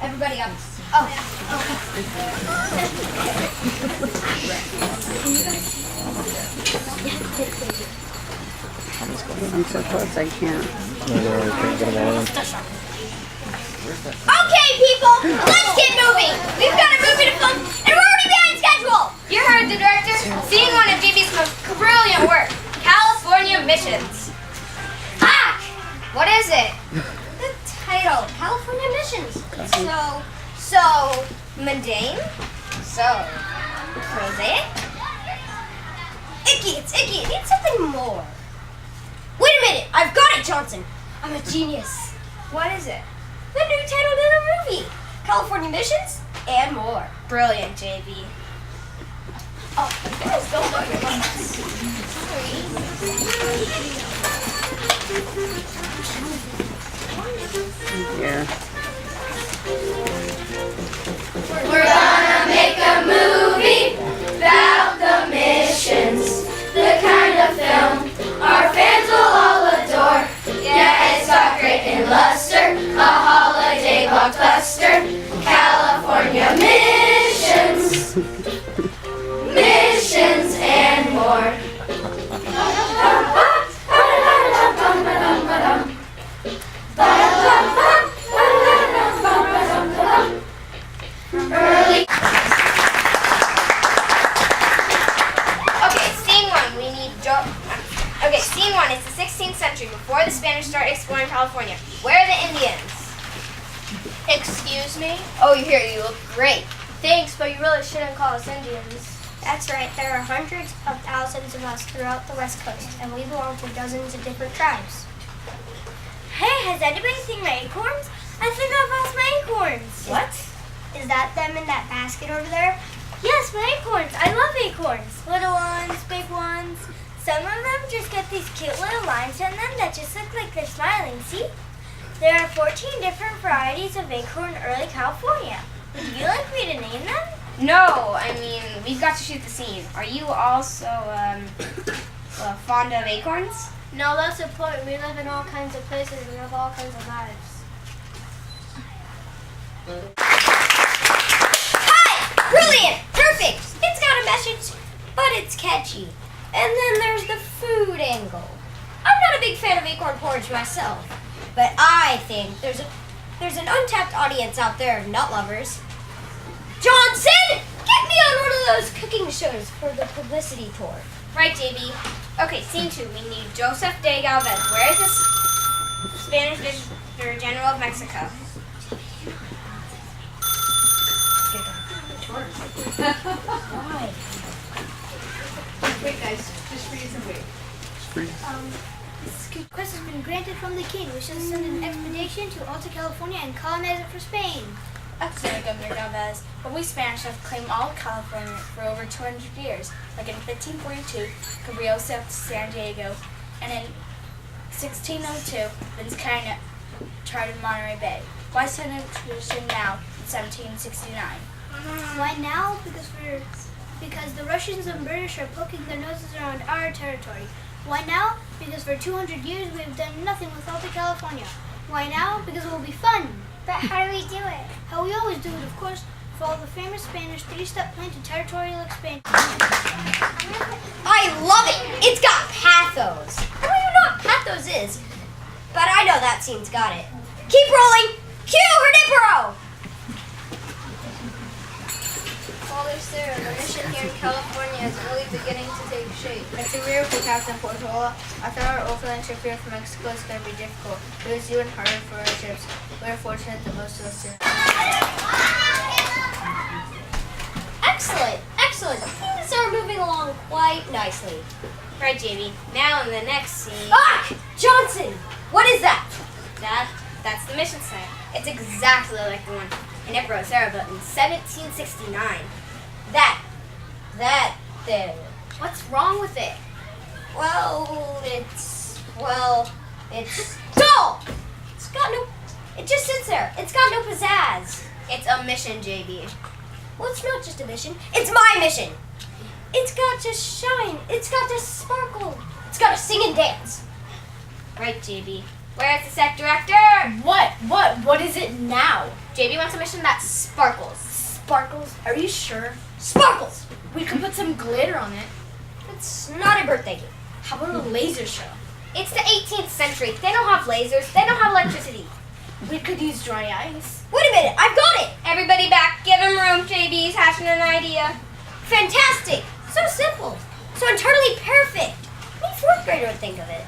Everybody up. Oh. I'm so close I can't. Okay, people, let's get moving. We've got a movie to film, and we're already behind schedule. You heard the director. Seeing one of JB's most brilliant work, California Missions. Ah! What is it? The title, California Missions. So mundane. So prosaic. Icky. It's icky. It needs something more. Wait a minute. I've got it, Johnson. I'm a genius. What is it? The new title to the movie, California Missions and More. Brilliant, JB. Oh, you guys don't know your buttons. Yeah. We're gonna make a movie about the missions, the kind of film our fans will all adore. Yeah, it's got grit and luster, a holiday blockbuster. California Missions, missions and more. Early. Okay, scene one. We need Okay, scene one. It's the 16th century, before the Spanish started exploring California. Where are the Indians? Excuse me? Oh, you're here. You look great. Thanks, but you really shouldn't call us Indians. That's right, there are hundreds of thousands of us throughout the West Coast, and we belong to dozens of different tribes. Hey, has anybody seen my acorns? I think I lost my acorns. What? Is that them in that basket over there? Yes, my acorns. I love acorns. Little ones, big ones. Some of them just get these cute little lines on them that just look like they're smiling, see? There are 14 different varieties of acorn in early California. Would you like me to name them? No, I mean, we've got to shoot the scene. Are you also fond of acorns? No, that's the point. We live in all kinds of places and have all kinds of lives. Hi! Brilliant! Perfect! It's got a message, but it's catchy. And then there's the food angle. I'm not a big fan of acorn porridge myself, but I think there's an untapped audience out there of nut lovers. Johnson, get me on one of those cooking shows for the publicity tour. Right, JB. Okay, scene two. We need Joseph de Galvez. Where is this Spanish Visitor General of Mexico? Why? Wait, guys. Just freeze and wait. This request has been granted from the king. We shall send an expedition to Alta California and colonize it for Spain. Excellent, Governor Galvez. But we Spanish have claimed all of California for over 200 years. Like in 1542, Cabrillo sailed to San Diego, and in 1602, Vince Carrera charted Monterey Bay. Why send a expedition now in 1769? Why now? Because the Russians and British are poking their noses around our territory. Why now? Because for 200 years we have done nothing with Alta California. Why now? Because it will be fun. But how do we do it? How we always do it, of course. Follow the famous Spanish three-step plan to territorial expansion. I love it! It's got pathos. I don't even know what pathos is, but I know that scene's got it. Keep rolling! Cue Hernipero! Father Sarah, the mission here in California is really beginning to take shape. It's a rear for Captain Portola. I thought our overland trip here from Mexico is going to be difficult, but it's even harder for our ships. We're fortunate that most of us didn't. Excellent, excellent. Things are moving along quite nicely. Right, Jamie. Now in the next scene. Ah! Johnson! What is that? That's the mission site. It's exactly like the one in Ipro, Sarah, but in 1769. That thing. What's wrong with it? It's dull! It just sits there. It's got no pizzazz. It's a mission, JB. Well, it's not just a mission. It's my mission. It's got to shine. It's got to sparkle. It's got to sing and dance. Right, JB. Where's the set director? What is it now? JB wants a mission that sparkles. Sparkles? Are you sure? Sparkles! We could put some glitter on it. It's not a birthday gift. How about a laser show? It's the 18th century. They don't have lasers. They don't have electricity. We could use dry ice. Wait a minute. I've got it. Everybody back. Give him room. JB's hatching an idea. Fantastic. So simple. So entirely perfect. Any fourth grader would think of it.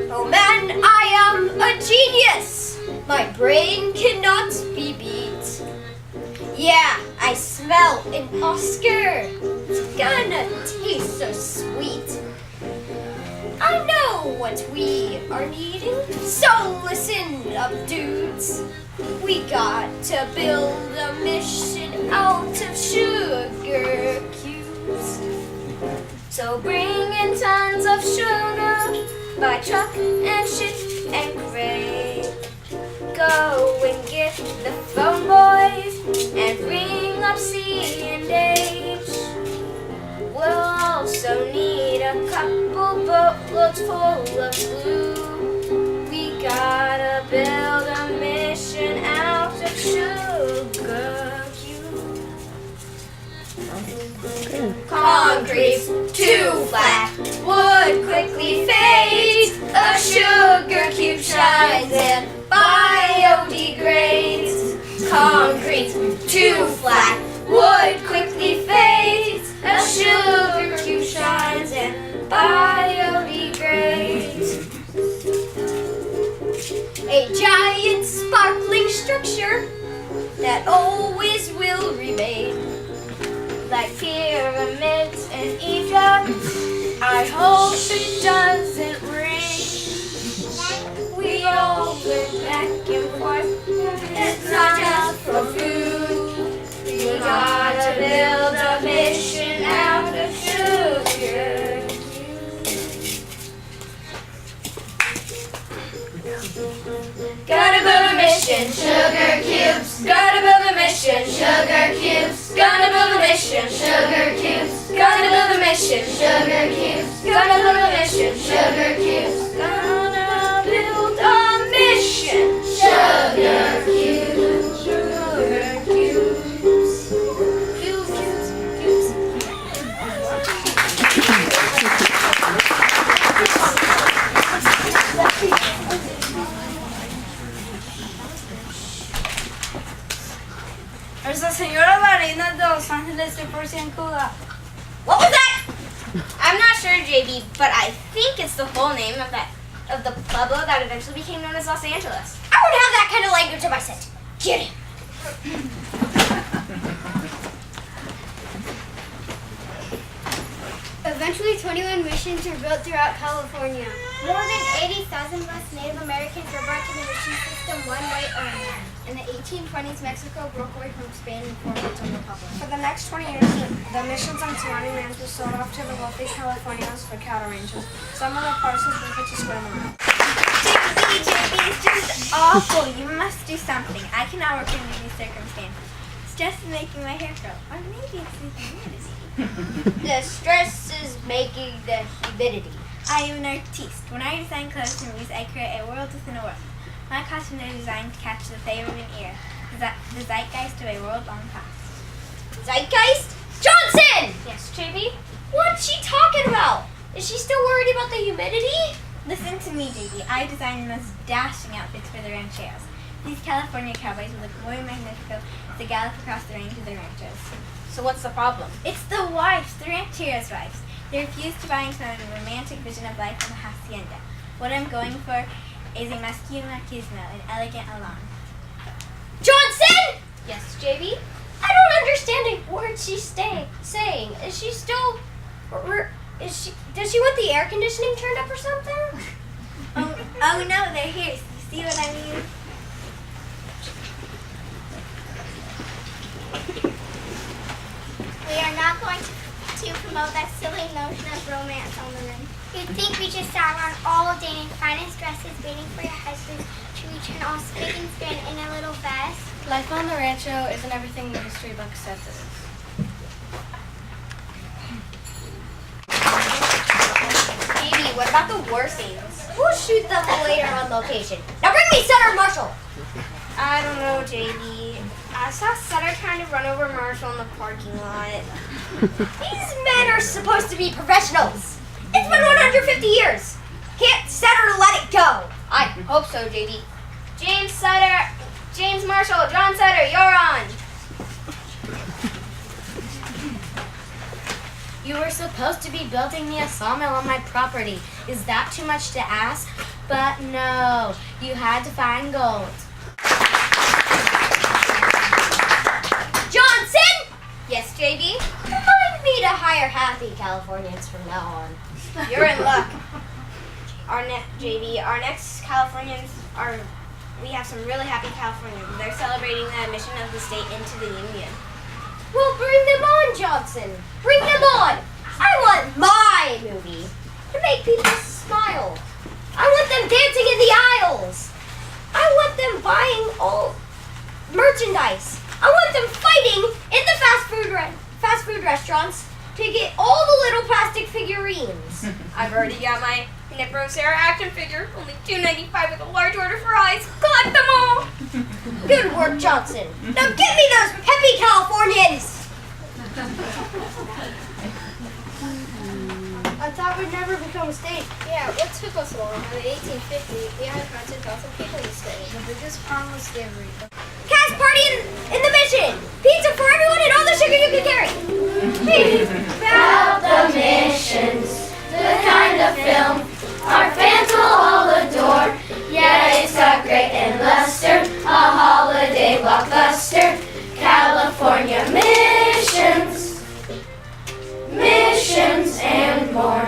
Oh man, I am a genius! My brain cannot be beat. Yeah, I smell an Oscar. It's gonna taste so sweet. I know what we are needing, so listen up, dudes. We got to build a mission out of sugar cubes. So bring in tons of sugar by truck and ship and crate. Go and get the phone boys and ring up C&H. We'll also need a couple boatloads full of glue. We gotta build a mission out of sugar cubes. Concrete's too flat, wood quickly fades, a sugar cube shines and biodegrades. Concrete's too flat, wood quickly fades, a sugar cube shines and biodegrades. A giant sparkling structure that always will remain. Like pyramids in Egypt, I hope it doesn't rain. We all live back and forth, it's not just for food. We gotta build a mission out of sugar cubes. Gotta build a mission, sugar cubes. Gotta build a mission, sugar cubes. Gotta build a mission, sugar cubes. Gotta build a mission, sugar cubes. Gotta build a mission, sugar cubes. Gonna build a mission, sugar cubes. Sugar cubes. Cubes, cubes, cubes. Es la señora Marina de Los Ángeles de Porciancula. What was that? I'm not sure, JB, but I think it's the whole name of the pueblo that eventually became known as Los Angeles. I don't have that kind of language in my set. Get him. Eventually, 21 missions were built throughout California. More than 80,000 less Native Americans were brought to the mission system one way or another. In the 1820s, Mexico broke away from Spain and formed its own republic. For the next 20 years, the missions on surrounding lands were sold off to the wealthy Californians for cattle ranches. Some of the parcels were put to square miles. JB, it's just awful. You must do something. I cannot work under these circumstances. It's just making my hair grow. Or maybe it's the humidity. The stress is making the humidity. I am an artiste. When I design clothes and movies, I create a world within a world. My costumes are designed to catch the flavor of an era, the zeitgeist of a world-long past. Zeitgeist? Johnson! Yes, JB? What's she talking about? Is she still worried about the humidity? Listen to me, JB. I designed the most dashing outfits for the rancheros. These California cowboys will look more magnifico as they gallop across the range of the ranchos. So what's the problem? It's the wives, the rancheros' wives. They refuse to buy into the romantic vision of life on the hacienda. What I'm going for is a masculine machismo, an elegant elan. Johnson! Yes, JB? I don't understand a word she's saying. Is she still... does she want the air conditioning turned up or something? Oh no, they're here. You see what I mean? We are not going to promote that silly notion of romance on the rim. You'd think we just sat around all day in finest dresses waiting for your husbands to you turn all spick and span in a little fast? Life on the rancho isn't everything the history book says it is. Maybe, what about the war scenes? We'll shoot them later on location. Now bring me Senator Marshall. I don't know, JD. I saw Sutter trying to run over Marshall in the parking lot. These men are supposed to be professionals. It's been 150 years. Can't Senator let it go? I hope so, JD. James Marshall, John Sutter, you're on. You were supposed to be building me a sawmill on my property. Is that too much to ask? But no, you had to find gold. Johnson, Yes, JD? remind me to hire happy Californians from now on. You're in luck. JD, our next Californians we have some really happy Californians. They're celebrating the admission of the state into the Union. Well, bring them on, Johnson. Bring them on. I want my movie to make people smile. I want them dancing in the aisles. I want them buying all merchandise. I want them fighting in the fast food restaurants to get all the little plastic figurines. I've already got my Nipro Sarah action figure, only $2.95 with a large order for eyes. Collect them all! Good work, Johnson. Now give me those peppy Californians. I thought we'd never become a state. Yeah, what took us so long? In the 1850s, we had 100,000 people in the state. The biggest problem was slavery. Cast party in the mission. Pizza for everyone and all the sugar you can carry. Hey, About the missions, the kind of film our fans will all adore. Yeah, it's got great and luster, a holiday blockbuster. California missions, missions and more.